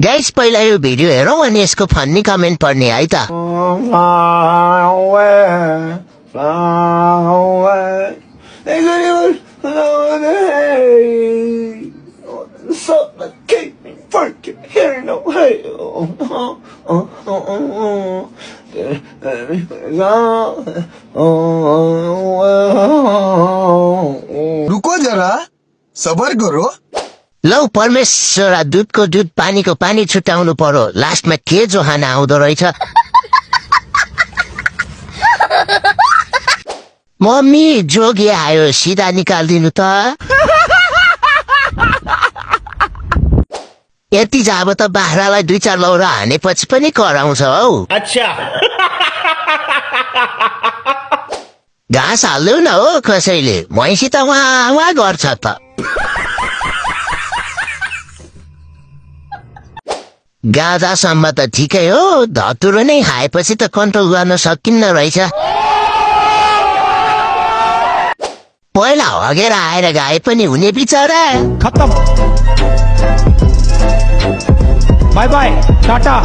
Guys पहिला यो video हेरौँ अनि यसको फन्नी कमेन्ट पढ्ने है त। रुको जरा सबर करो। लौ परमेश्वर दुधको दुध पानीको पानी छुट्याउनु पर्यो, लास्टमा के जोहाना आउँदो रहेछ। मम्मी जोगी आयो सिधा निकालिदिनु त। यति जाब त बाख्रालाई 2-4 लौरा हानेपछि पनि कराउँछ हौ। अच्छा घाँस हाल्नु न हो कसैले, भैँसी त वहाँ गर्छ त। गाँजासम्म त ठिकै हो, धतुरो नै खाएपछि त कन्ट्रोल गर्न सकिन्न रहेछ। पहिला हगेर आएर गाए पनि हुने बिचरा। खत्म, बाय बाय, टाटा।